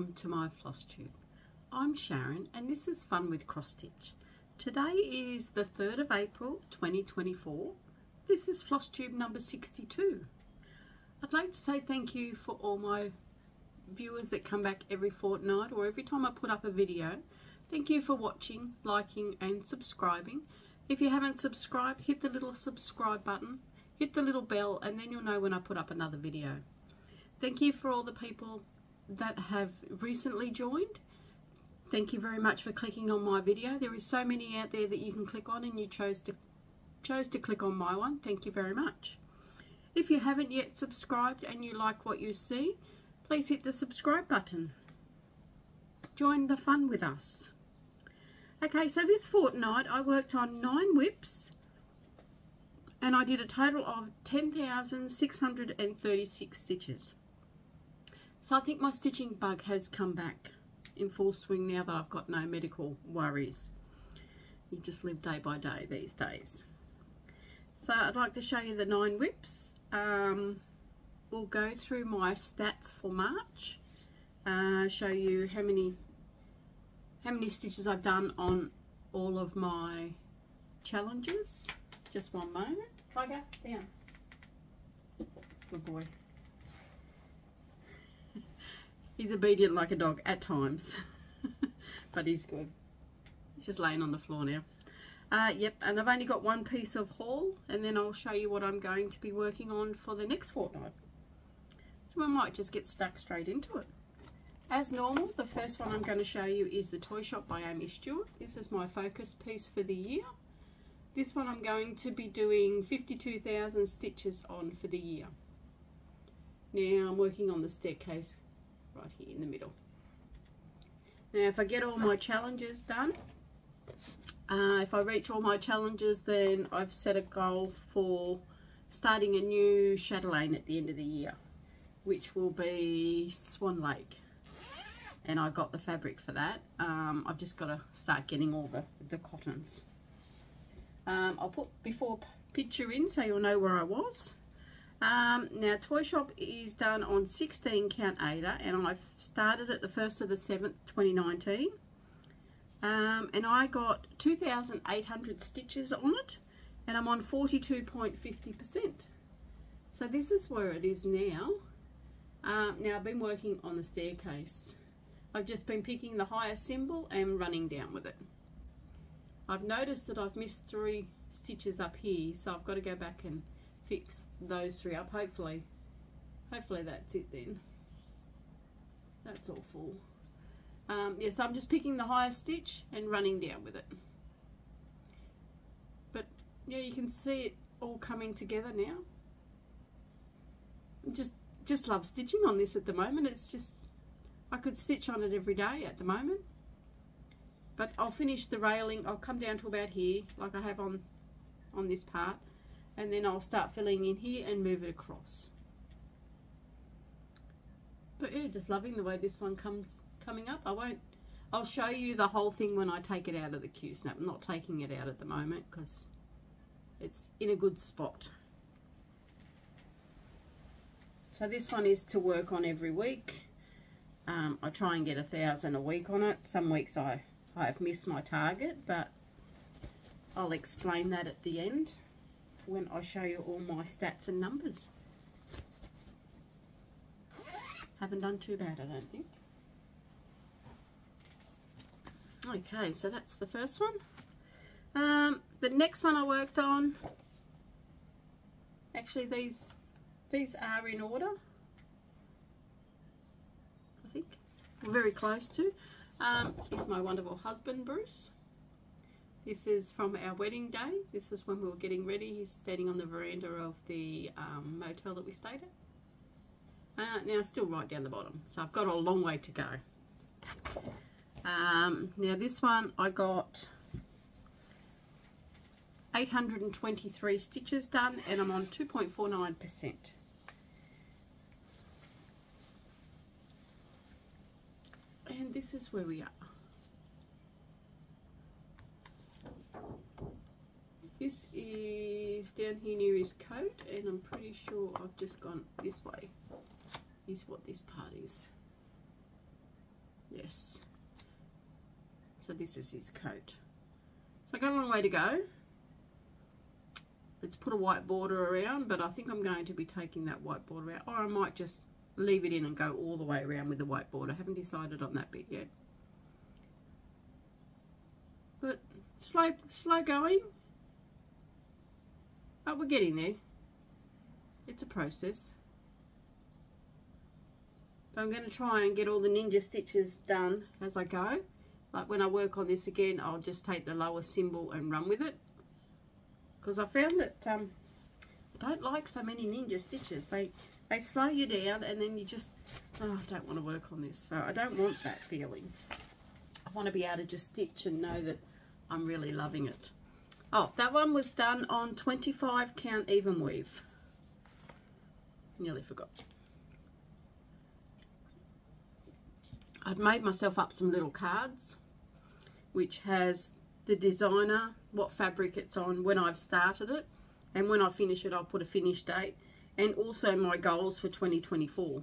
welcome to my floss tube. I'm Sharon and this is Fun with Cross Stitch. Today is the 3rd of April 2024. This is floss tube number 62. I'd like to say thank you for all my viewers that come back every fortnight or every time I put up a video. Thank you for watching, liking and subscribing. If you haven't subscribed, hit the little subscribe button, hit the little bell, and then you'll know when I put up another video. Thank you for all the people that have recently joined. Thank you very much for clicking on my video. There is so many out there that you can click on, and you chose to click on my one. Thank you very much. If you haven't yet subscribed and you like what you see, please hit the subscribe button. Join the fun with us. Okay, so this fortnight I worked on 9 whips and I did a total of 10,636 stitches. So I think my stitching bug has come back in full swing now that I've got no medical worries. You just live day by day these days. So I'd like to show you the 9 whips. We'll go through my stats for March, show you how many stitches I've done on all of my challenges. Just one moment. Tiger, down. Good boy. He's obedient like a dog at times, but he's good. He's just laying on the floor now. Yep, and I've only got one piece of haul, and then I'll show you what I'm going to be working on for the next fortnight. So I might just get stuck straight into it. As normal, the first one I'm going to show you is the Toy Shop by Aimee Stewart. This is my focus piece for the year. This one I'm going to be doing 52,000 stitches on for the year. Now I'm working on the staircase right here in the middle. Now if I get all my challenges done, if I reach all my challenges, then I've set a goal for starting a new chatelaine at the end of the year, which will be Swan Lake. And I got the fabric for that. I've just got to start getting all the cottons. I'll put before picture in so you'll know where I was. Now Toy Shop is done on 16 count Ada, and I've started at the 1st of the 7th 2019, and I got 2,800 stitches on it, and I'm on 42.50%. so this is where it is now. Now I've been working on the staircase. I've just been picking the highest symbol and running down with it. I've noticed that I've missed 3 stitches up here, so I've got to go back and fix those 3 up. Hopefully that's it then. That's all full. Yeah, so I'm just picking the highest stitch and running down with it. But yeah, you can see it all coming together now. Just love stitching on this at the moment. It's just, I could stitch on it every day at the moment. But I'll finish the railing. I'll come down to about here like I have on this part, and then I'll start filling in here and move it across. But yeah, just loving the way this one coming up. I'll show you the whole thing when I take it out of the Q-snap. I'm not taking it out at the moment because it's in a good spot. So this one is to work on every week. I try and get 1,000 a week on it. Some weeks I've missed my target, but I'll explain that at the end when I show you all my stats and numbers. Haven't done too bad, I don't think. Okay, so that's the first one. The next one I worked on, actually these are in order, I think. We're very close to. Here's my wonderful husband, Bruce. This is from our wedding day. This is when we were getting ready. He's standing on the veranda of the motel that we stayed at. Now still right down the bottom, so I've got a long way to go. Now this one I got 823 stitches done, and I'm on 2.49%. And this is where we are. This is down here near his coat, and I'm pretty sure I've just gone this way, is what this part is. Yes. So this is his coat. So I got a long way to go. Let's put a white border around, but I think I'm going to be taking that white border out, or I might just leave it in and go all the way around with the white border. I haven't decided on that bit yet. But slow going. But we're getting there. It's a process. But I'm going to try and get all the ninja stitches done as I go. Like when I work on this again, I'll just take the lower symbol and run with it. Because I found that I don't like so many ninja stitches. They slow you down and then you just, oh, I don't want to work on this. So I don't want that feeling. I want to be able to just stitch and know that I'm really loving it. Oh, that one was done on 25 count even weave. Nearly forgot. I'd made myself up some little cards which has the designer, what fabric it's on, when I've started it, and when I finish it I'll put a finish date, and also my goals for 2024.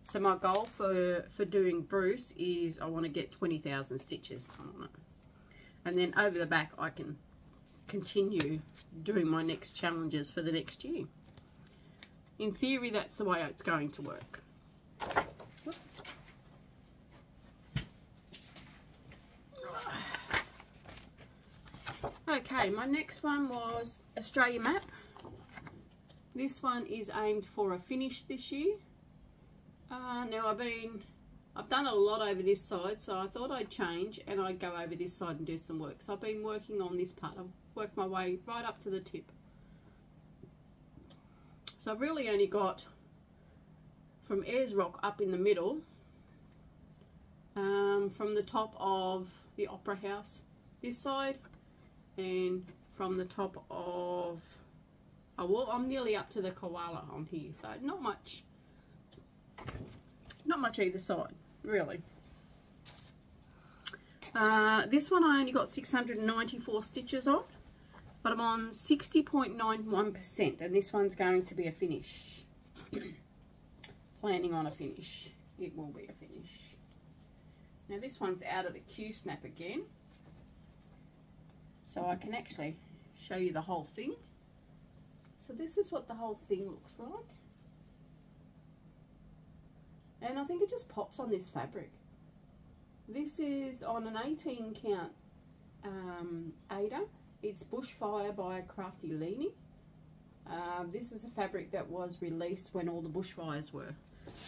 So my goal for doing Bruce is I want to get 20,000 stitches on it, and then over the back I can continue doing my next challenges for the next year. In theory that's the way it's going to work. Okay, my next one was Australia map. This one is aimed for a finish this year. Now I've done a lot over this side, so I thought I'd change and I'd go over this side and do some work. So I've been working on this part. I've worked my way right up to the tip. So I've really only got from Ayers Rock up in the middle, from the top of the Opera House this side, and from the top of, oh well, I'm nearly up to the koala on here, so not much either side really. This one I only got 694 stitches on, but I'm on 60.91%, and this one's going to be a finish. Planning on a finish. It will be a finish. Now this one's out of the Q-snap again, so I can actually show you the whole thing. So this is what the whole thing looks like. And I think it just pops on this fabric. This is on an 18 count Ada. It's Bushfire by Crafty Leanie. This is a fabric that was released when all the bushfires were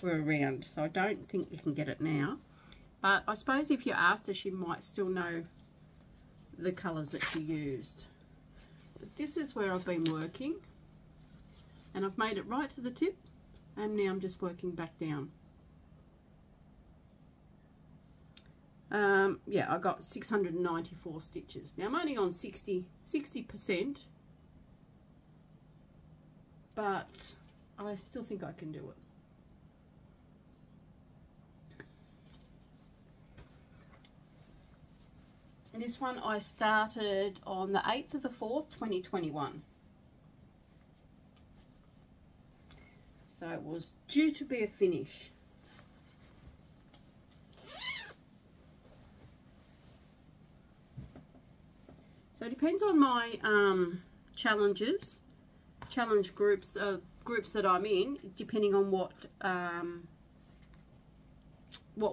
around, so I don't think you can get it now. But I suppose if you asked her, she might still know the colours that she used. But this is where I've been working, and I've made it right to the tip, and now I'm just working back down. Yeah, I got 694 stitches. Now I'm only on 60%, but I still think I can do it. And this one I started on the 8th of the 4th, 2021. So it was due to be a finish. So it depends on my challenge groups, groups that I'm in, depending on what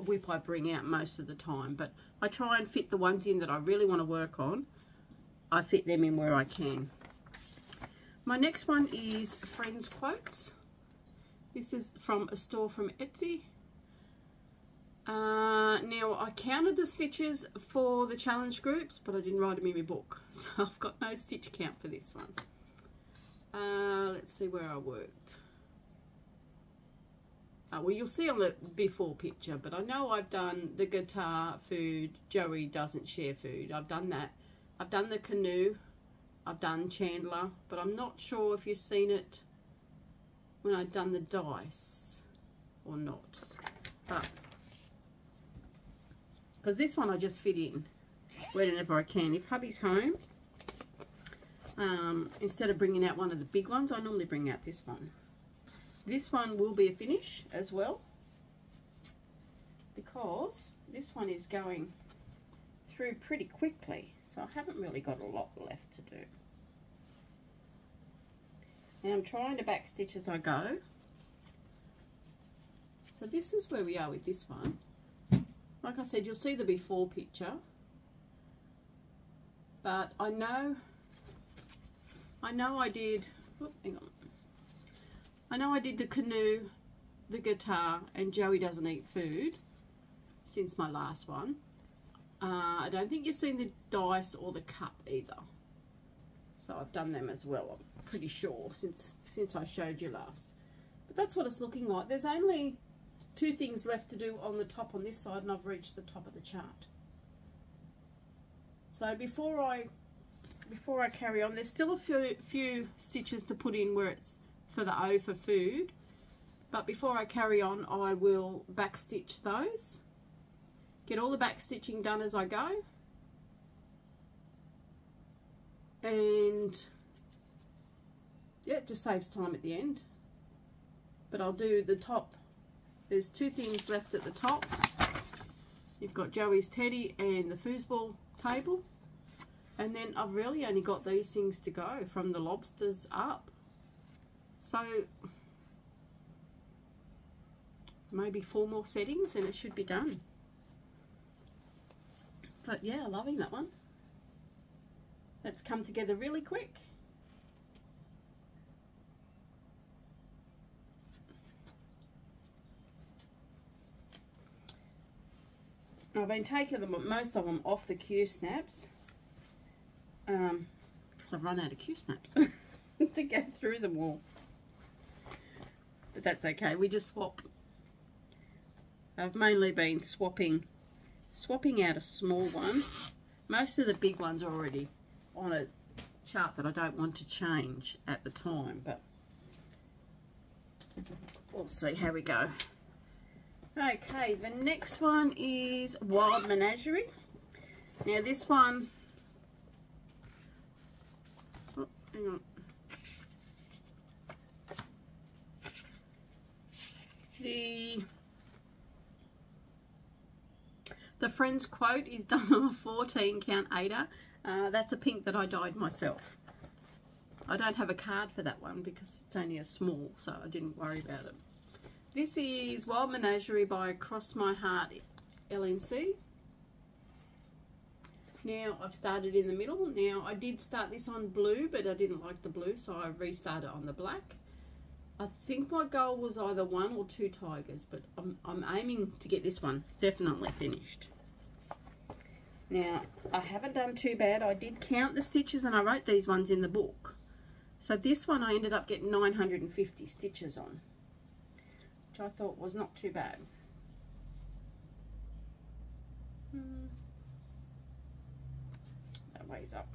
whip I bring out most of the time. But I try and fit the ones in that I really want to work on. I fit them in where I can. My next one is Friends Quotes. This is from a store from Etsy. Now I counted the stitches for the challenge groups, but I didn't write them in my book, so I've got no stitch count for this one. Let's see where I worked. Well, you'll see on the before picture, but I know I've done the guitar food, Joey doesn't share food. I've done that. I've done the canoe. I've done Chandler, but I'm not sure if you've seen it when I've done the dice or not. But because this one I just fit in whenever I can. If hubby's home, instead of bringing out one of the big ones, I normally bring out this one. This one will be a finish as well, because this one is going through pretty quickly, so I haven't really got a lot left to do. Now I'm trying to back stitch as I go. So this is where we are with this one. Like I said, you'll see the before picture, but I know I did, oh, hang on. I know I did the canoe, the guitar, and Joey doesn't eat food since my last one. I don't think you've seen the dice or the cup either. So I've done them as well, I'm pretty sure, since I showed you last. But that's what it's looking like. There's only 2 things left to do on the top on this side, and I've reached the top of the chart. So before I carry on, there's still a few stitches to put in where it's for the O for food, but before I carry on, I will back stitch those, get all the back stitching done as I go, and yeah, it just saves time at the end. But I'll do the top. There's 2 things left at the top. You've got Joey's teddy and the foosball table, and then I've really only got these things to go from the lobsters up. So maybe 4 more settings and it should be done. But yeah, loving that one. That's come together really quick. I've been taking them, most of them off the Q snaps, because I've run out of Q snaps to go through them all. But that's okay, we just swap. I've mainly been swapping out a small one. Most of the big ones are already on a chart that I don't want to change at the time, but we'll see how we go. Okay, the next one is Wild Menagerie. Now this one, oh, hang on. The Friends quote is done on a 14 count Aida. That's a pink that I dyed myself. I don't have a card for that one because it's only a small, so I didn't worry about it. This is Wild Menagerie by Cross My Heart LNC. Now I've started in the middle. Now I did start this on blue, but I didn't like the blue, so I restarted on the black. I think my goal was either 1 or 2 tigers, but I'm aiming to get this one definitely finished. Now I haven't done too bad. I did count the stitches and I wrote these ones in the book. So this one I ended up getting 950 stitches on, which I thought was not too bad. That weighs up.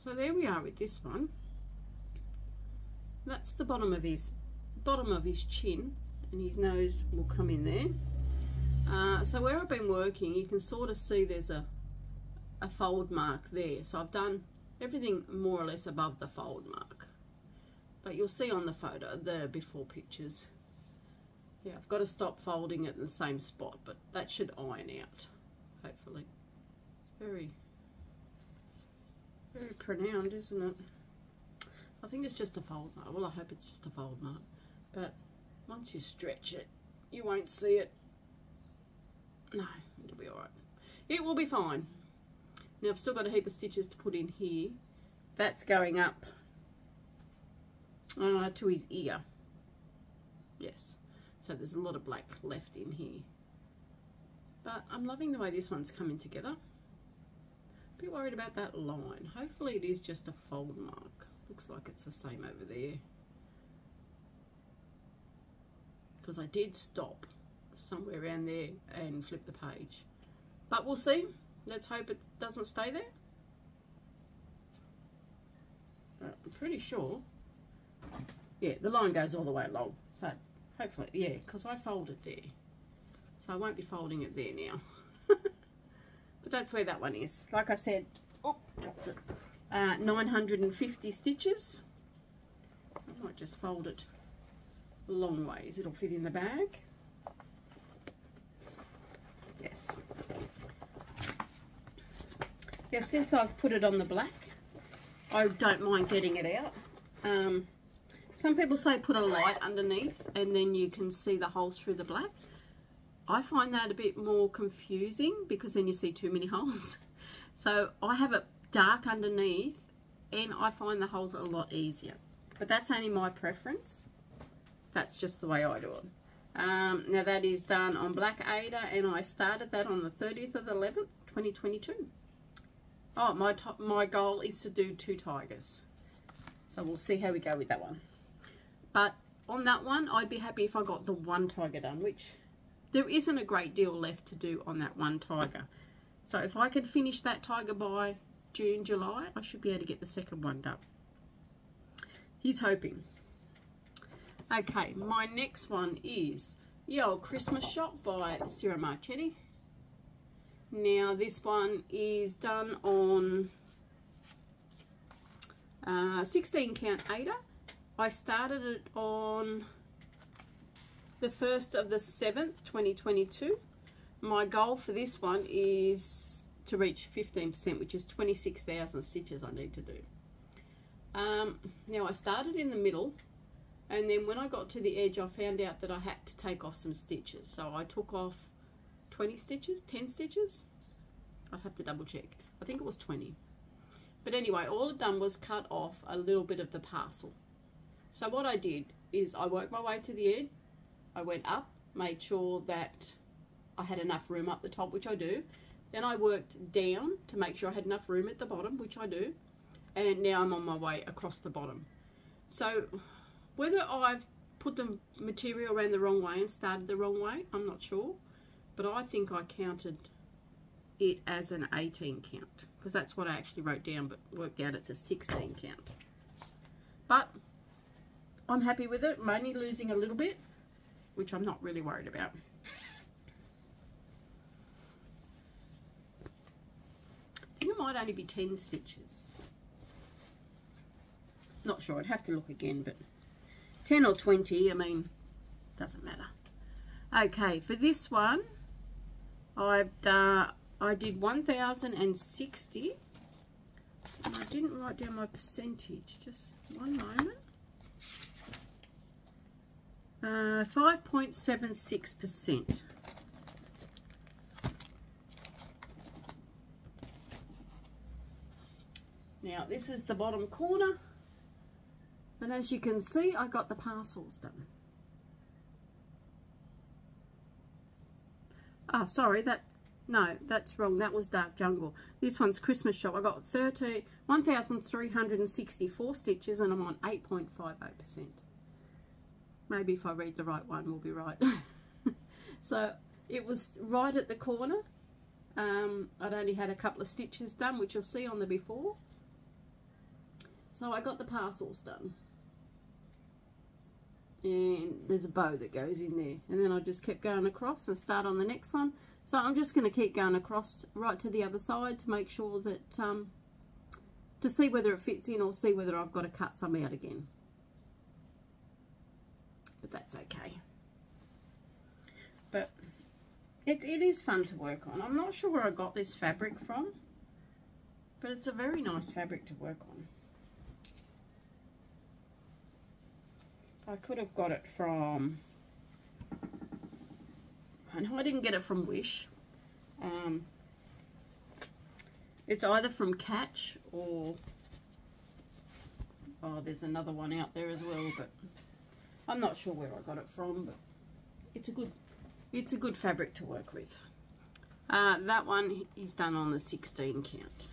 So there we are with this one. That's the bottom of his chin, and his nose will come in there. So where I've been working, you can sort of see there's a fold mark there. So I've done everything more or less above the fold mark. But you'll see on the photo, the before pictures. Yeah, I've got to stop folding it in the same spot, but that should iron out, hopefully. Very, very pronounced, isn't it? I think it's just a fold mark. Well, I hope it's just a fold mark. But once you stretch it, you won't see it. No, it'll be alright. It will be fine. Now, I've still got a heap of stitches to put in here. That's going up to his ear. Yes. So there's a lot of black left in here. But I'm loving the way this one's coming together. A bit worried about that line. Hopefully it is just a fold mark. Looks like it's the same over there. Because I did stop somewhere around there and flip the page. But we'll see. Let's hope it doesn't stay there. I'm pretty sure. Yeah, the line goes all the way along. So hopefully, yeah, because I folded there. So I won't be folding it there now. But that's where that one is. Like I said, oh, dropped it. 950 stitches. I might just fold it long ways. It'll fit in the bag. Yes. Yeah, since I've put it on the black, I don't mind getting it out. Some people say put a light underneath and then you can see the holes through the black. I find that a bit more confusing because then you see too many holes. So I have it dark underneath and I find the holes a lot easier. But that's only my preference. That's just the way I do it. Now that is done on Black Ada and I started that on the 30th of the 11th, 2022. Oh, my goal is to do 2 tigers. So we'll see how we go with that one. But on that one, I'd be happy if I got the 1 tiger done, which there isn't a great deal left to do on that 1 tiger. So if I could finish that tiger by June, July, I should be able to get the second one done. He's hoping. Okay, my next one is the old Christmas shop by Ciro Marchetti. Now this one is done on 16 count Ada. I started it on the 1st of the 7th, 2022. My goal for this one is to reach 15%, which is 26,000 stitches I need to do. Now I started in the middle, and then when I got to the edge I found out that I had to take off some stitches. So I took off 20 stitches, 10 stitches. I'd have to double check. I think it was 20. But anyway, all I'd done was cut off a little bit of the parcel. So what I did is I worked my way to the edge. I went up, made sure that I had enough room up the top, which I do. Then I worked down to make sure I had enough room at the bottom, which I do. And now I'm on my way across the bottom. So whether I've put the material around the wrong way and started the wrong way, I'm not sure. But I think I counted it as an 18 count, because that's what I actually wrote down, but worked out it's a 16 count. But I'm happy with it. I'm only losing a little bit, which I'm not really worried about. I think it might only be 10 stitches. Not sure, I'd have to look again, but 10 or 20, I mean, doesn't matter. Okay, for this one, I did 1,060, and I didn't write down my percentage, just one moment. 5.76%. Now this is the bottom corner, and as you can see I got the parcels done. Oh, sorry, no, that's wrong. That was Dark Jungle. This one's Christmas Shop. I got 1,364 stitches and I'm on 8.58%. Maybe if I read the right one, we'll be right. So it was right at the corner. I'd only had a couple of stitches done, which you'll see on the before. So I got the parcels done. And there's a bow that goes in there. And then I just kept going across and start on the next one. So I'm just going to keep going across right to the other side to make sure that, to see whether it fits in or see whether I've got to cut some out again. But that's okay. But it is fun to work on. I'm not sure where I got this fabric from, but it's a very nice fabric to work on. I could have got it from, I know I didn't get it from Wish. It's either from Catch or, oh, there's another one out there as well, but I'm not sure where I got it from, but it's a good fabric to work with. That one is done on the 16 count.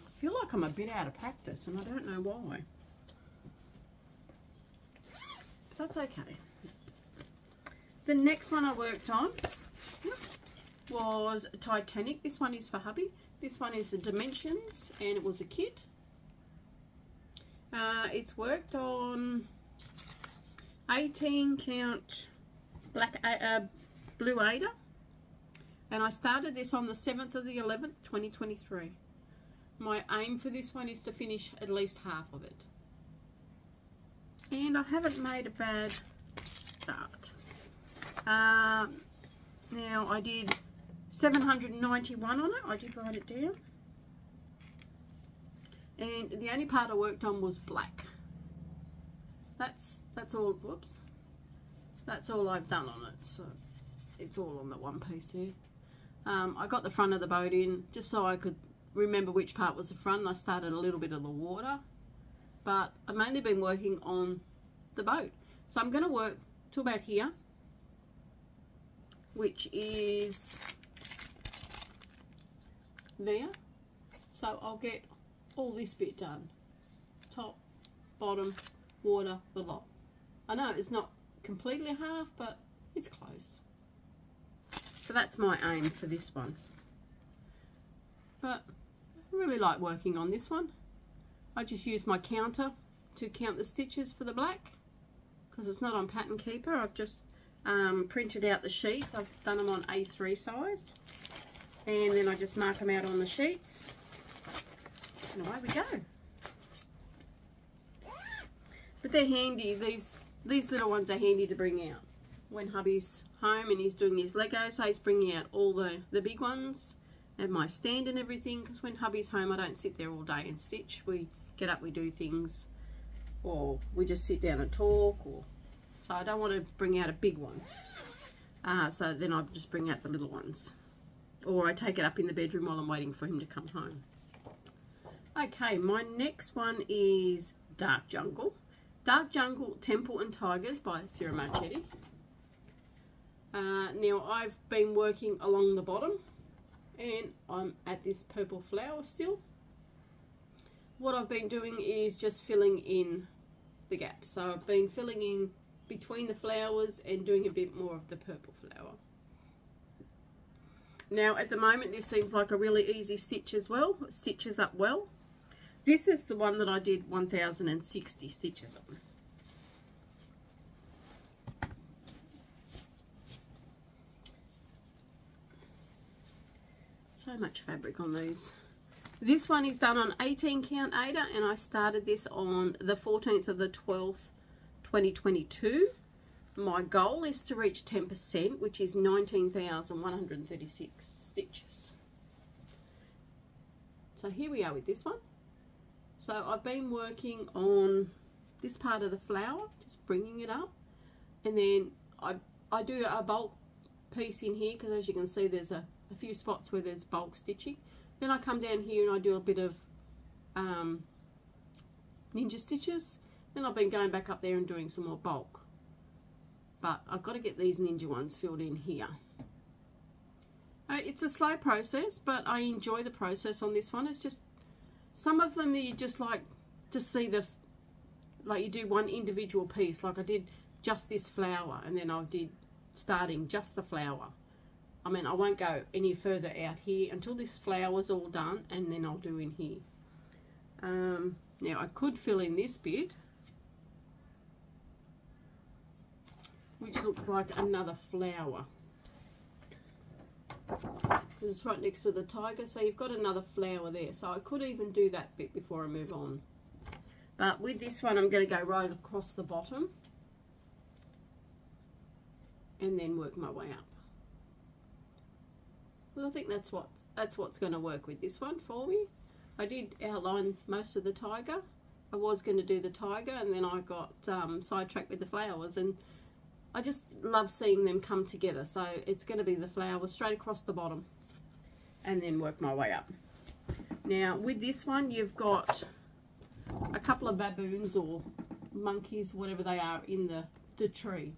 I feel like I'm a bit out of practice and I don't know why. But that's okay. The next one I worked on was Titanic. This one is for hubby. This one is the Dimensions and it was a kit. It's worked on 18 count blue Ada, and I started this on the 7th of the 11th, 2023. My aim for this one is to finish at least half of it. And I haven't made a bad start. Now I did 791 on it. I did write it down. And the only part I worked on was black. That's all. Whoops. That's all I've done on it. So it's all on the one piece here. I got the front of the boat in just so I could remember which part was the front. I started a little bit of the water, but I've mainly been working on the boat. So I'm going to work to about here, which is there. So I'll get all this bit done. Top, bottom, water, the lot. I know it's not completely half, but it's close. So that's my aim for this one. But I really like working on this one. I just use my counter to count the stitches for the black, because it's not on Pattern Keeper. I've just printed out the sheets. I've done them on A3 size, and then I just mark them out on the sheets, and away we go. But they're handy. These little ones are handy to bring out when hubby's home and he's doing his Lego. So he's bringing out all the big ones and my stand and everything, because when hubby's home I don't sit there all day and stitch. We get up, we do things, or we just sit down and talk, or so I don't want to bring out a big one. So then I just bring out the little ones, or I take it up in the bedroom while I'm waiting for him to come home. Okay, my next one is Dark Jungle. Dark Jungle, Temple and Tigers by Ciro Marchetti. Now I've been working along the bottom and I'm at this purple flower still. What I've been doing is just filling in the gaps. So I've been filling in between the flowers and doing a bit more of the purple flower. Now at the moment this seems like a really easy stitch as well. It stitches up well. This is the one that I did 1060 stitches on. So much fabric on these. This one is done on 18 count Aida, and I started this on the 14th of the 12th, 2022. My goal is to reach 10%, which is 19,136 stitches. So here we are with this one. So I've been working on this part of the flower, just bringing it up, and then I do a bulk piece in here, because as you can see there's a few spots where there's bulk stitching. Then I come down here and I do a bit of ninja stitches. Then I've been going back up there and doing some more bulk, but I've got to get these ninja ones filled in here. It's a slow process, but I enjoy the process on this one. It's just some of them you just like to see like you do one individual piece. Like I did just this flower, and then I did starting just the flower. I mean, I won't go any further out here until this flower's all done, and then I'll do in here. Now I could fill in this bit, which looks like another flower. It's right next to the tiger, so you've got another flower there. So I could even do that bit before I move on. But with this one, I'm going to go right across the bottom and then work my way up. Well, I think that's what's going to work with this one for me. I did outline most of the tiger. I was going to do the tiger, and then I got sidetracked with the flowers, and I just love seeing them come together. So it's going to be the flowers straight across the bottom and then work my way up. Now with this one, you've got a couple of baboons or monkeys, whatever they are, in the tree.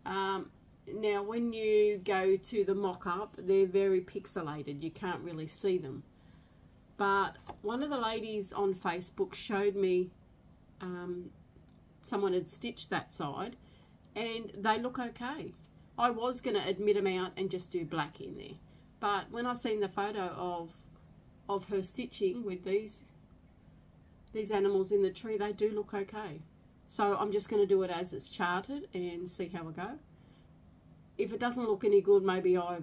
Now when you go to the mock-up, they're very pixelated. You can't really see them. But one of the ladies on Facebook showed me someone had stitched that side, and they look okay. I was going to admit them out and just do black in there, but when I seen the photo of her stitching with these animals in the tree, they do look okay. So I'm just going to do it as it's charted and see how I go. If it doesn't look any good, maybe I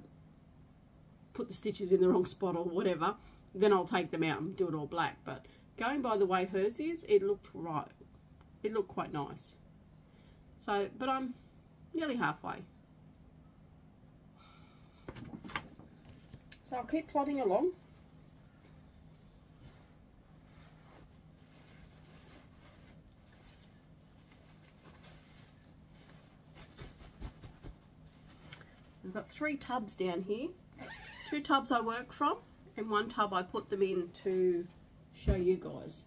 put the stitches in the wrong spot or whatever, then I'll take them out and do it all black. But going by the way hers is, it looked right, it looked quite nice. So, but I'm nearly halfway. So I'll keep plodding along. I've got 3 tubs down here. 2 tubs I work from, and 1 tub I put them in to show you guys.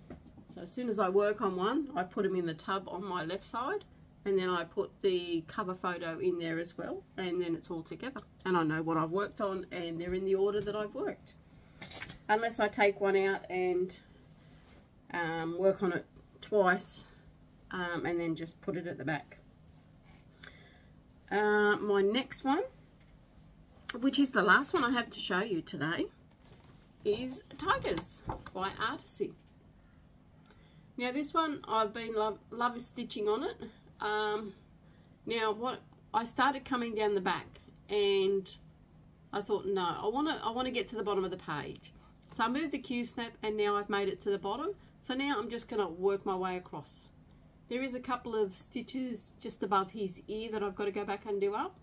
So as soon as I work on one, I put them in the tub on my left side, and then I put the cover photo in there as well, and then it's all together. And I know what I've worked on, and they're in the order that I've worked. Unless I take one out and work on it twice, and then just put it at the back. My next one, which is the last one I have to show you today, is Tigers by Artecy. Now this one I've been love stitching on it. Now what I started coming down the back, and I thought, no, I want to get to the bottom of the page. So I moved the Q-snap, and now I've made it to the bottom. So now I'm just going to work my way across. There is a couple of stitches just above his ear that I've got to go back and do up,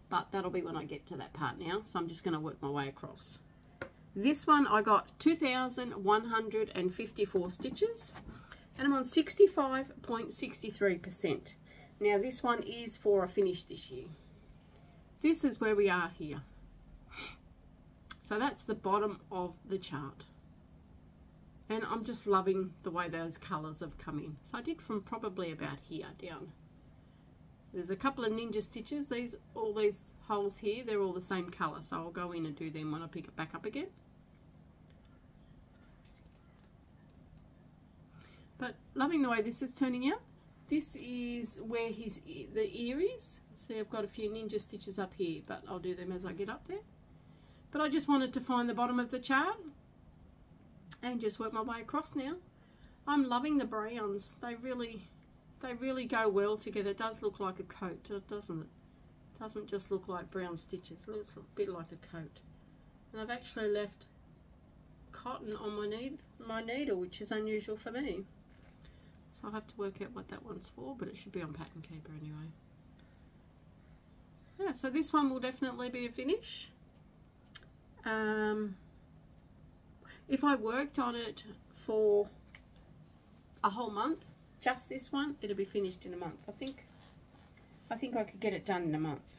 but that'll be when I get to that part now. So I'm just going to work my way across. This one I got 2,154 stitches, and I'm on 65.63%. Now this one is for a finish this year. This is where we are here. So that's the bottom of the chart. And I'm just loving the way those colours have come in. So I did from probably about here down. There's a couple of ninja stitches. All these holes here, they're all the same colour. So I'll go in and do them when I pick it back up again. But loving the way this is turning out. This is where the ear is. See, I've got a few ninja stitches up here, but I'll do them as I get up there. But I just wanted to find the bottom of the chart and just work my way across now. I'm loving the browns. They really go well together. It does look like a coat, doesn't it? It doesn't just look like brown stitches. It looks a bit like a coat. And I've actually left cotton on my needle, which is unusual for me. So I'll have to work out what that one's for, but it should be on Pattern Keeper anyway. Yeah, so this one will definitely be a finish. If I worked on it for a whole month, just this one, it'll be finished in a month. I think I could get it done in a month.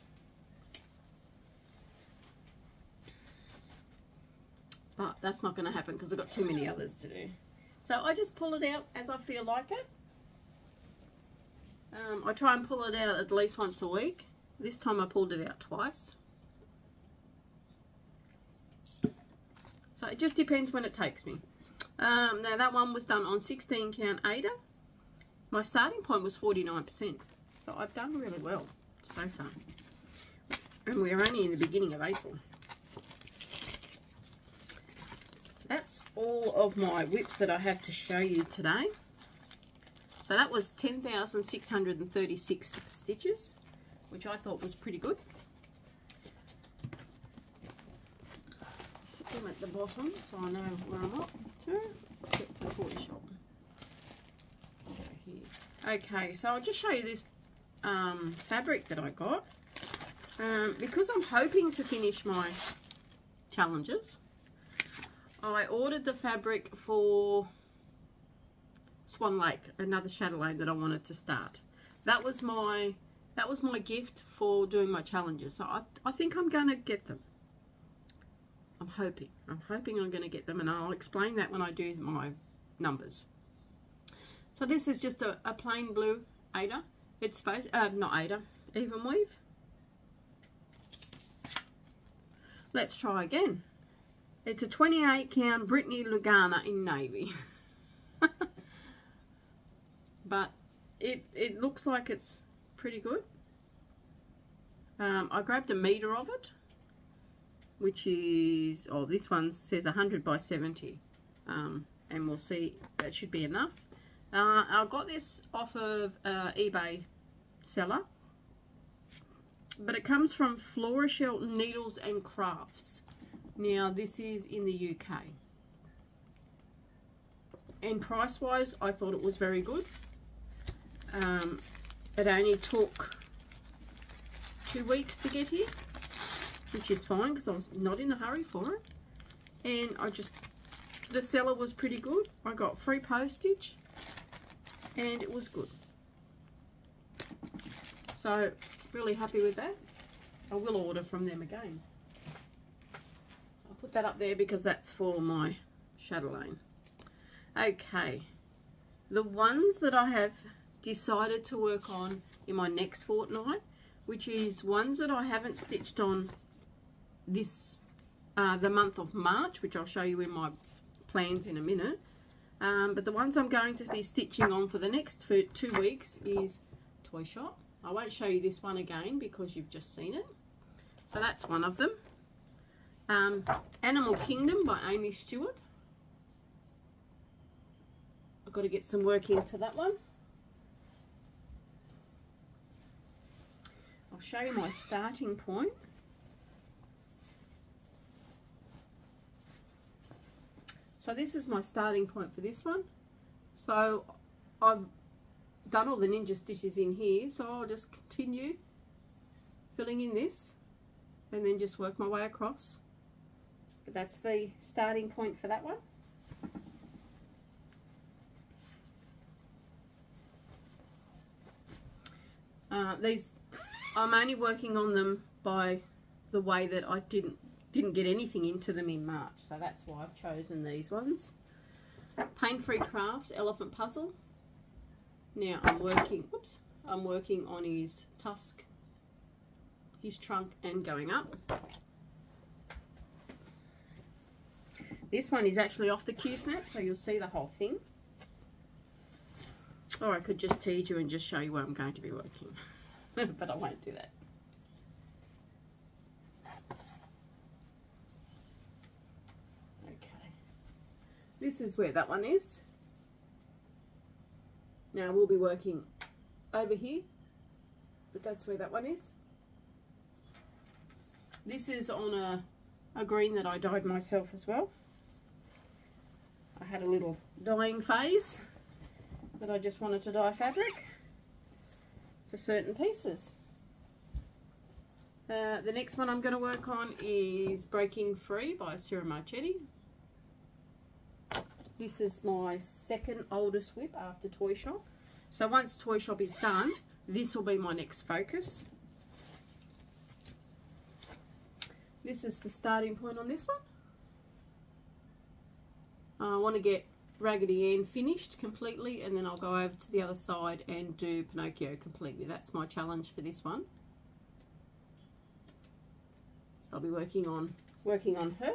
But that's not going to happen because I've got too many others to do. So I just pull it out as I feel like it. I try and pull it out at least once a week. This time I pulled it out twice. So it just depends when it takes me. Now that one was done on 16 count Aida. My starting point was 49%. So I've done really well so far. And we're only in the beginning of April. That's all of my whips that I have to show you today. So that was 10,636 stitches, which I thought was pretty good. Put them at the bottom so I know where I'm up to. Get the 40 shop. Over here. Okay, so I'll just show you this fabric that I got. Because I'm hoping to finish my challenges, I ordered the fabric for Swan Lake, another chatelaine that I wanted to start. That was my gift for doing my challenges. So I think I'm going to get them. I'm hoping I'm going to get them, and I'll explain that when I do my numbers. So this is just a plain blue Aida. It's supposed not Aida, even weave. Let's try again. It's a 28 count Brittany Lugana in navy. But it looks like it's pretty good. I grabbed a meter of it, which is, oh, this one says 100 by 70, and we'll see, that should be enough. I got this off of eBay seller, but it comes from Florishell Needles and Crafts. Now this is in the UK, and price wise I thought it was very good. It only took 2 weeks to get here, which is fine because I was not in a hurry for it. And the seller was pretty good. I got free postage and it was good. So really happy with that. I will order from them again. I'll put that up there because that's for my chatelaine. Okay, the ones that I have decided to work on in my next fortnight, which is ones that I haven't stitched on this the month of March, which I'll show you in my plans in a minute, but the ones I'm going to be stitching on for the next 2 weeks is Toy Shop. I won't show you this one again because you've just seen it. So that's one of them. Animal Kingdom by Aimee Stewart. I've got to get some work into that one. I'll show you my starting point. So this is my starting point for this one. So I've done all the ninja stitches in here, so I'll just continue filling in this and then just work my way across. But that's the starting point for that one. These, I'm only working on them by the way that I didn't get anything into them in March, so that's why I've chosen these ones. Pain Free Crafts Elephant Puzzle. Now I'm working on his tusk, his trunk, and going up. This one is actually off the Q-snap, so you'll see the whole thing. Or I could just tease you and just show you where I'm going to be working. But I won't do that. Okay. This is where that one is. Now we'll be working over here, but that's where that one is. This is on a green that I dyed myself as well. I had a little dyeing phase, but I just wanted to dye fabric for certain pieces. The next one I'm going to work on is Breaking Free by Ciro Marchetti. This is my second oldest whip after Toy Shop. So once Toy Shop is done, this will be my next focus. This is the starting point on this one. I want to get Raggedy Ann finished completely, and then I'll go over to the other side and do Pinocchio completely. That's my challenge for this one. I'll be working on her.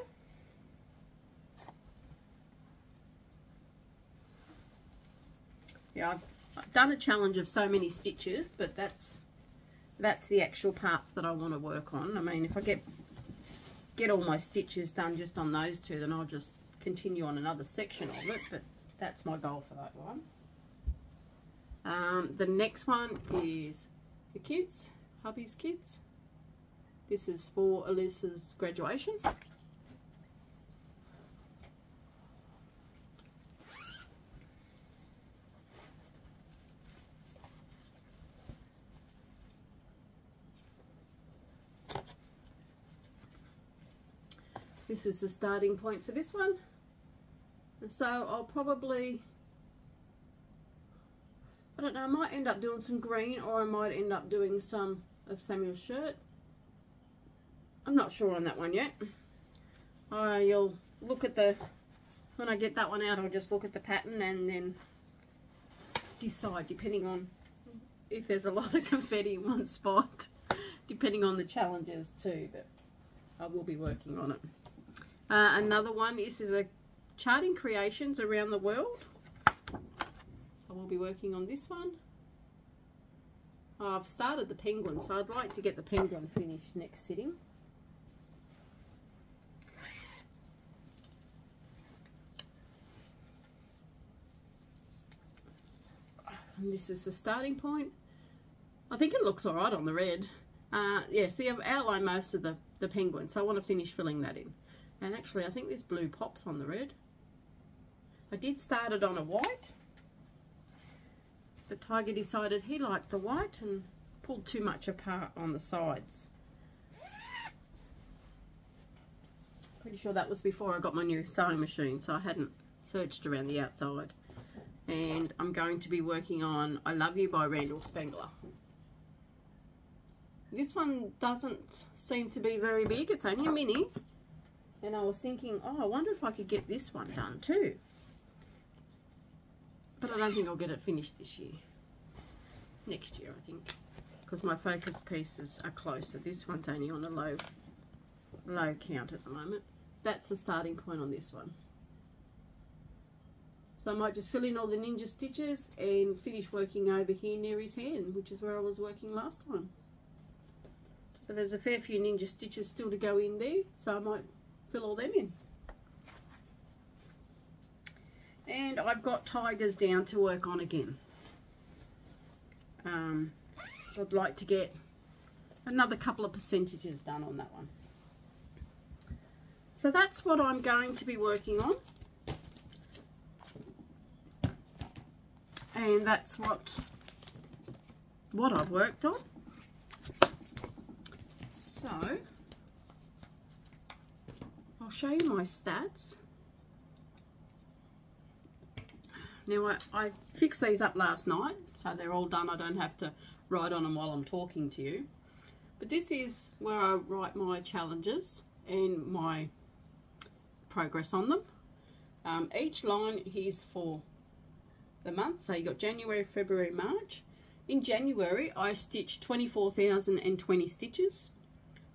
Yeah, I've done a challenge of so many stitches, but that's the actual parts that I want to work on. I mean, if I get all my stitches done just on those two, then I'll just continue on another section of it, but that's my goal for that one. The next one is the kids, hubby's kids. This is for Alyssa's graduation. This is the starting point for this one. So I'll probably, I don't know, I might end up doing some green, or I might end up doing some of Samuel's shirt. I'm not sure on that one yet. You'll look at when I get that one out, I'll just look at the pattern and then decide, depending on if there's a lot of confetti in one spot, depending on the challenges too, but I will be working on it. Another one, this is a Charting Creations Around the World. So we'll be working on this one. I've started the penguin, so I'd like to get the penguin finished next sitting. And this is the starting point. I think it looks alright on the red. Yeah, see, I've outlined most of the penguin, so I want to finish filling that in. And actually, I think this blue pops on the red. I did start it on a white, But Tiger decided he liked the white and pulled too much apart on the sides. Pretty sure that was before I got my new sewing machine, so I hadn't searched around the outside. And I'm going to be working on I Love You by Randall Spangler. This one doesn't seem to be very big, it's only a mini. And I was thinking, oh, I wonder if I could get this one done too. But I don't think I'll get it finished this year. Next year, I think. Because my focus pieces are closer. This one's only on a low count at the moment. That's the starting point on this one. So I might just fill in all the ninja stitches and finish working over here near his hand, which is where I was working last time. So there's a fair few ninja stitches still to go in there, so I might fill all them in. And I've got Tigers down to work on again. I'd like to get another couple of percentages done on that one. So that's what I'm going to be working on. And that's what I've worked on. So I'll show you my stats. Now I fixed these up last night, so they're all done. I don't have to write on them while I'm talking to you. But this is where I write my challenges and my progress on them. Each line is for the month, so you got January, February, March. In January I stitched 24,020 stitches.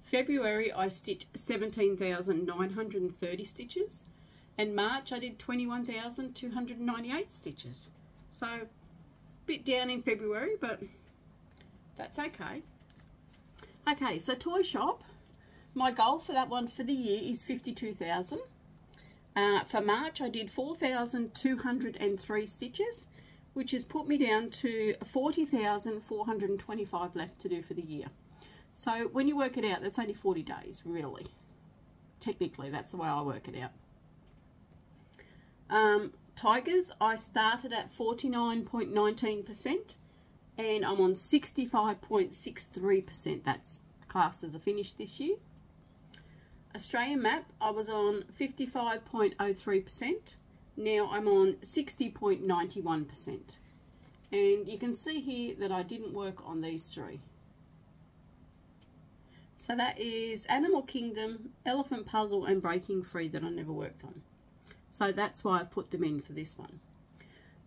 February I stitched 17,930 stitches, and March I did 21,298 stitches. So a bit down in February, but that's okay. Okay, so toy shop, my goal for that one for the year is 52,000. For March I did 4,203 stitches, which has put me down to 40,425 left to do for the year. So when you work it out, that's only 40 days, really. Technically, that's the way I work it out. Tigers, I started at 49.19% and I'm on 65.63%. That's classed as a finish this year. Australian map, I was on 55.03%. Now I'm on 60.91%. And you can see here that I didn't work on these three. So that is Animal Kingdom, Elephant Puzzle and Breaking Free that I never worked on. So that's why I've put them in for this one.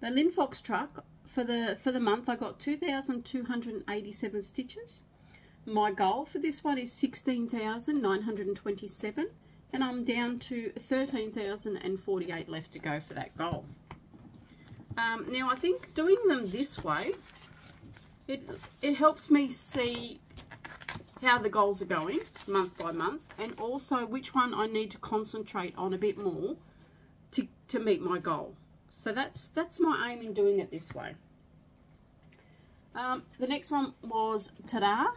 The Lynn Fox truck, for the month I got 2,287 stitches. My goal for this one is 16,927 and I'm down to 13,048 left to go for that goal. Now I think doing them this way, it helps me see how the goals are going month by month, and also which one I need to concentrate on a bit more to meet my goal. So that's my aim in doing it this way. The next one was Ta-Da.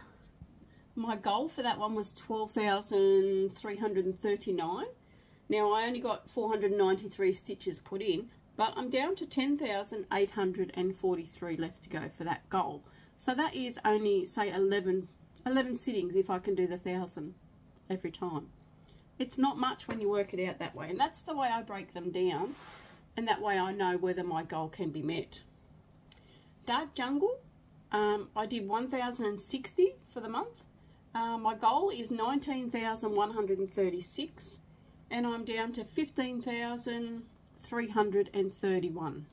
My goal for that one was 12,339. Now I only got 493 stitches put in, but I'm down to 10,843 left to go for that goal. So that is only, say, 11 sittings if I can do the 1,000 every time. It's not much when you work it out that way, and that's the way I break them down, and that way I know whether my goal can be met. Dark Jungle, I did 1,060 for the month. My goal is 19,136 and I'm down to 15,331.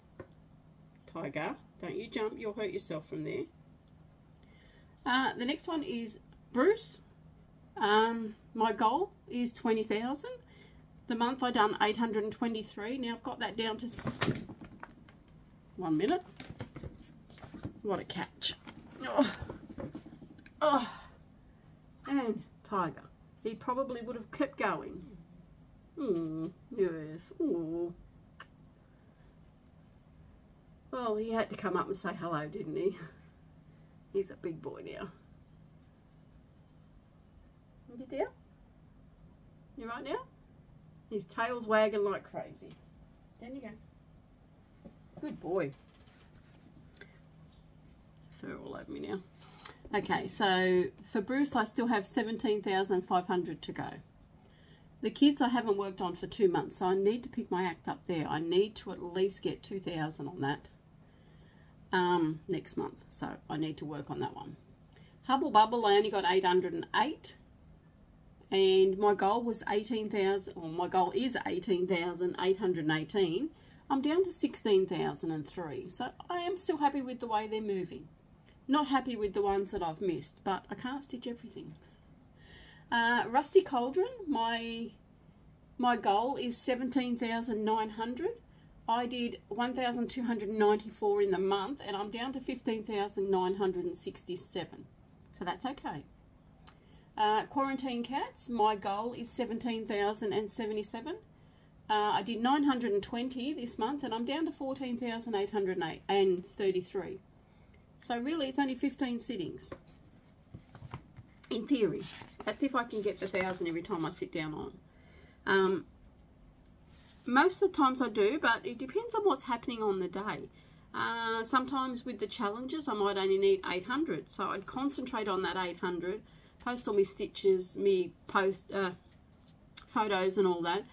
Tiger, don't you jump, you'll hurt yourself from there. The next one is Bruce. My goal is 20,000. The month I done 823. Now I've got that down to 1 minute. What a catch. Oh. Oh. And Tiger. He probably would have kept going. Yes. Oh. Well, he had to come up and say hello, didn't he? He's a big boy now. Get down. You right now? His tail's wagging like crazy. Down you go. Good boy. fur all over me now. Okay, so for Bruce, I still have 17,500 to go. The kids I haven't worked on for 2 months, so I need to pick my act up there. I need to at least get 2,000 on that next month, so I need to work on that one. Hubble Bubble, I only got 808, and my goal was 18,000, or my goal is 18,818. I'm down to 16,003, so I am still happy with the way they're moving. Not happy with the ones that I've missed, but I can't stitch everything. Rusty Cauldron, my goal is 17,900. I did 1,294 in the month, and I'm down to 15,967. So that's okay. Quarantine Cats, my goal is 17,077. I did 920 this month, and I'm down to 14,833. So really, it's only 15 sittings. In theory. That's if I can get the 1,000 every time I sit down on. Most of the times I do, but it depends on what's happening on the day. Sometimes with the challenges, I might only need 800. So I'd concentrate on that 800, post all my stitches, photos and all that.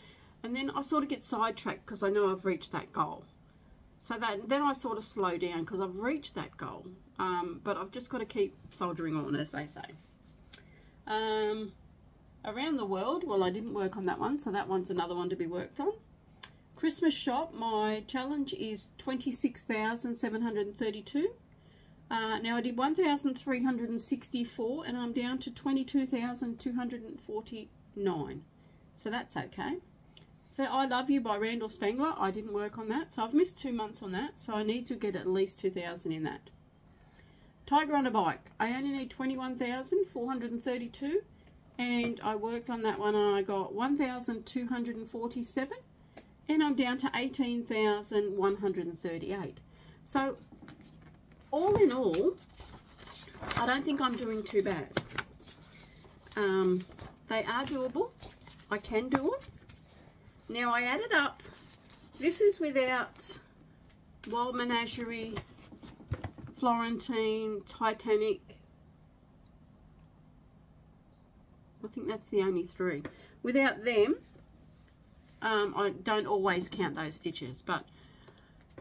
And then I sort of get sidetracked because I know I've reached that goal. So then I sort of slow down because I've reached that goal. But I've just got to keep soldiering on, as they say. Around the World, well, I didn't work on that one, so that one's another one to be worked on. Christmas Shop, my challenge is 26,732. Now I did 1,364, and I'm down to 22,249. So that's okay. For I Love You by Randall Spangler, I didn't work on that, so I've missed 2 months on that, so I need to get at least 2,000 in that. Tiger on a Bike, I only need 21,432, and I worked on that one, and I got 1,247, and I'm down to 18,138. So all in all, I don't think I'm doing too bad. They are doable. I can do it. Now I added up, this is without Wild Menagerie, Florentine, Titanic. I think that's the only 3. Without them, I don't always count those stitches, but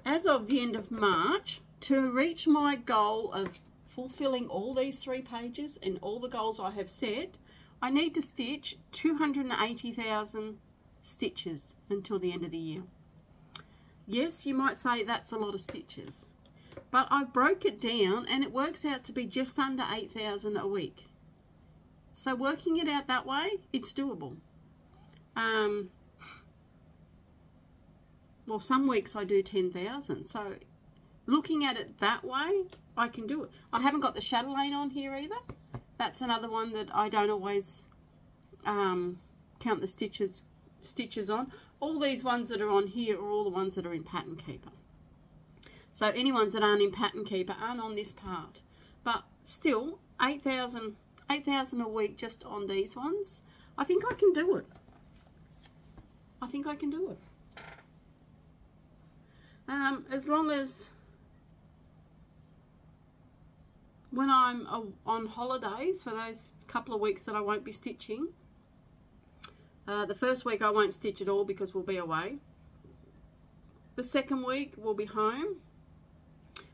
as of the end of March, to reach my goal of fulfilling all these 3 pages and all the goals I have set, I need to stitch 280,000 stitches until the end of the year. Yes, you might say that's a lot of stitches, but I broke it down and it works out to be just under 8,000 a week. So working it out that way, it's doable. Well, some weeks I do 10,000, so looking at it that way, I can do it. I haven't got the chatelaine on here either. That's another one that I don't always count the stitches on. All these ones that are on here are all the ones that are in Pattern Keeper. So any ones that aren't in Pattern Keeper aren't on this part. But still, 8,000 a week just on these ones. I think I can do it. I think I can do it. As long as when I'm on holidays for those couple of weeks that I won't be stitching, the first week I won't stitch at all because we'll be away. The second week we'll be home,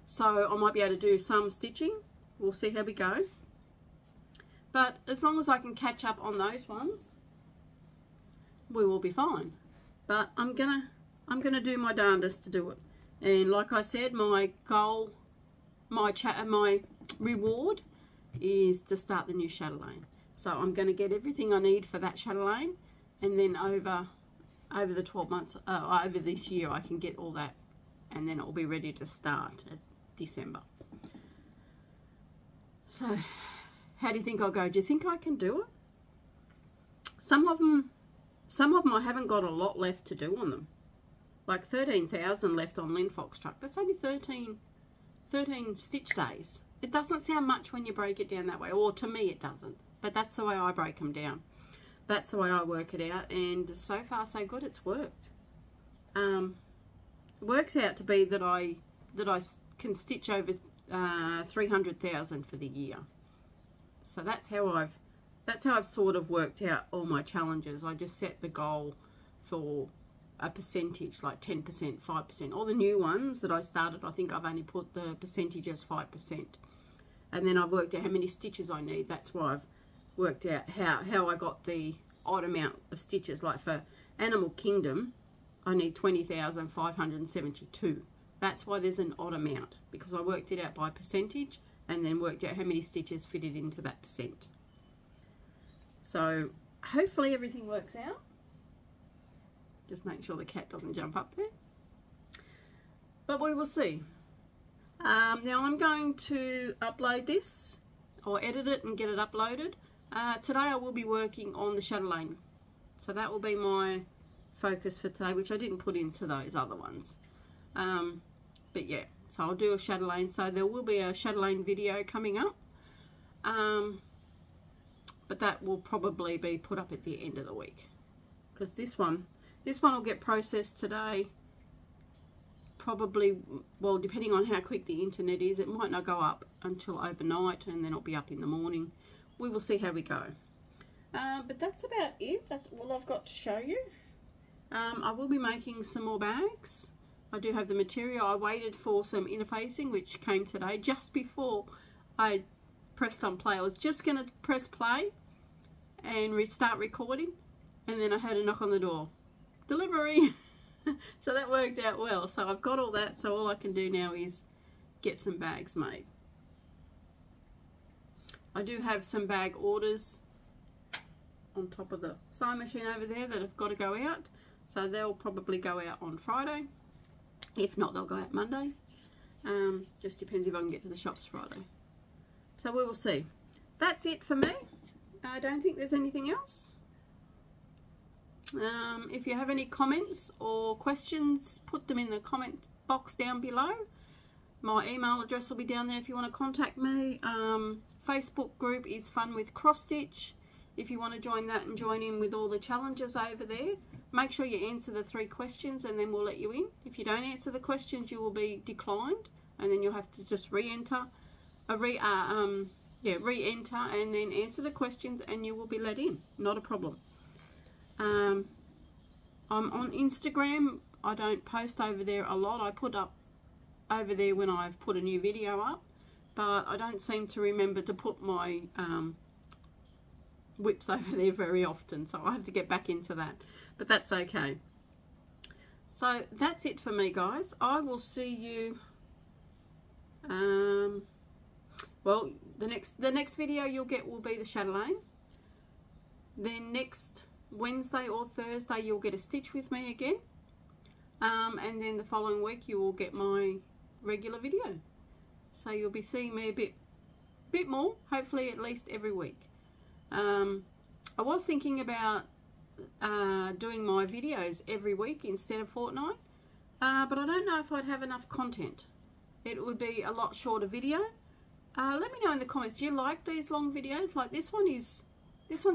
so I might be able to do some stitching. We'll see how we go. But as long as I can catch up on those ones, we will be fine. But I'm gonna do my darndest to do it. And like I said, my goal, my reward is to start the new chatelaine. So I'm going to get everything I need for that chatelaine, and then over the 12 months, over this year, I can get all that, and then it'll be ready to start at December. So how do you think I'll go? Do you think I can do it? Some of them I haven't got a lot left to do on them. Like 13,000 left on Lynn Foxtruck. That's only 13 stitch days. It doesn't sound much when you break it down that way, or to me it doesn't, but that's the way I break them down. That's the way I work it out, and so far so good. It's worked. Works out to be that I can stitch over 300,000 for the year. So that's how I've sort of worked out all my challenges. I just set the goal for a percentage, like 10%, 5%. All the new ones that I started, I think I've only put the percentage as 5%. And then I've worked out how many stitches I need. That's why I've worked out how I got the odd amount of stitches. Like for Animal Kingdom, I need 20,572. That's why there's an odd amount, because I worked it out by percentage and then worked out how many stitches fitted into that percent. So hopefully everything works out. Just make sure the cat doesn't jump up there. But we will see. Now I'm going to upload this, or edit it and get it uploaded. Today I will be working on the chatelaine. So that will be my focus for today, which I didn't put into those other ones. But yeah, so I'll do a chatelaine. So there will be a chatelaine video coming up. But that will probably be put up at the end of the week. Because this one will get processed today. Probably, well, depending on how quick the internet is, it might not go up until overnight, and then it'll be up in the morning. We will see how we go. But that's about it. That's all I've got to show you. I will be making some more bags. I do have the material. I waited for some interfacing, which came today just before I pressed on play. I was just going to press play and start recording, and then I had a knock on the door. Delivery! So that worked out well. So I've got all that, so all I can do now is get some bags made. I do have some bag orders on top of the sewing machine over there that have got to go out. So they'll probably go out on Friday. If not, they'll go out Monday. Just depends if I can get to the shops Friday. So we will see. That's it for me. I don't think there's anything else. If you have any comments or questions, put them in the comment box down below. My email address will be down there if you want to contact me. Facebook group is Fun with Cross Stitch. If you want to join that and join in with all the challenges over there, make sure you answer the 3 questions and then we'll let you in. If you don't answer the questions, you will be declined, and then you'll have to just re-enter, re-enter and then answer the questions, and you will be let in. Not a problem. I'm on Instagram. I don't post over there a lot. I put up over there when I've put a new video up, but I don't seem to remember to put my whips over there very often, so I have to get back into that, but that's okay. So that's it for me, guys. I will see you well, the next video you'll get will be the chatelaine. Then next Wednesday or Thursday you'll get a stitch with me again, and then the following week you will get my regular video. So you'll be seeing me a bit more, hopefully at least every week. I was thinking about doing my videos every week instead of fortnight, but I don't know if I'd have enough content. It would be a lot shorter video. Let me know in the comments, do you like these long videos? Like this one's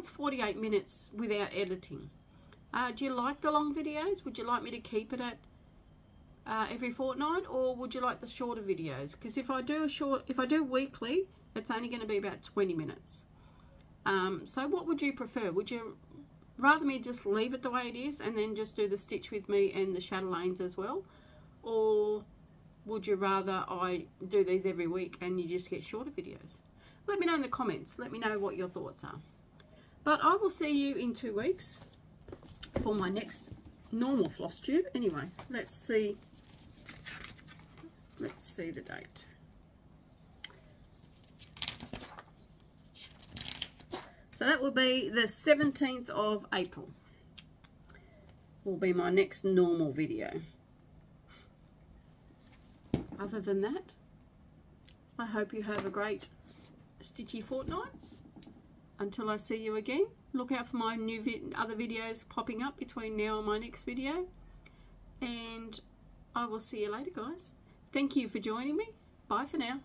48 minutes without editing. Do you like the long videos? Would you like me to keep it at every fortnight, or would you like the shorter videos? Because if I do weekly, it's only going to be about 20 minutes. So what would you prefer? Would you rather me just leave it the way it is and then just do the stitch with me and the chatelaines as well, or would you rather I do these every week and you just get shorter videos? Let me know in the comments. Let me know what your thoughts are. But I will see you in 2 weeks for my next normal floss tube. Anyway, let's see the date. So that will be the 17th of April. Will be my next normal video. Other than that, I hope you have a great stitchy fortnight. Until I see you again, look out for my new other videos popping up between now and my next video. And I will see you later, guys. Thank you for joining me. Bye for now.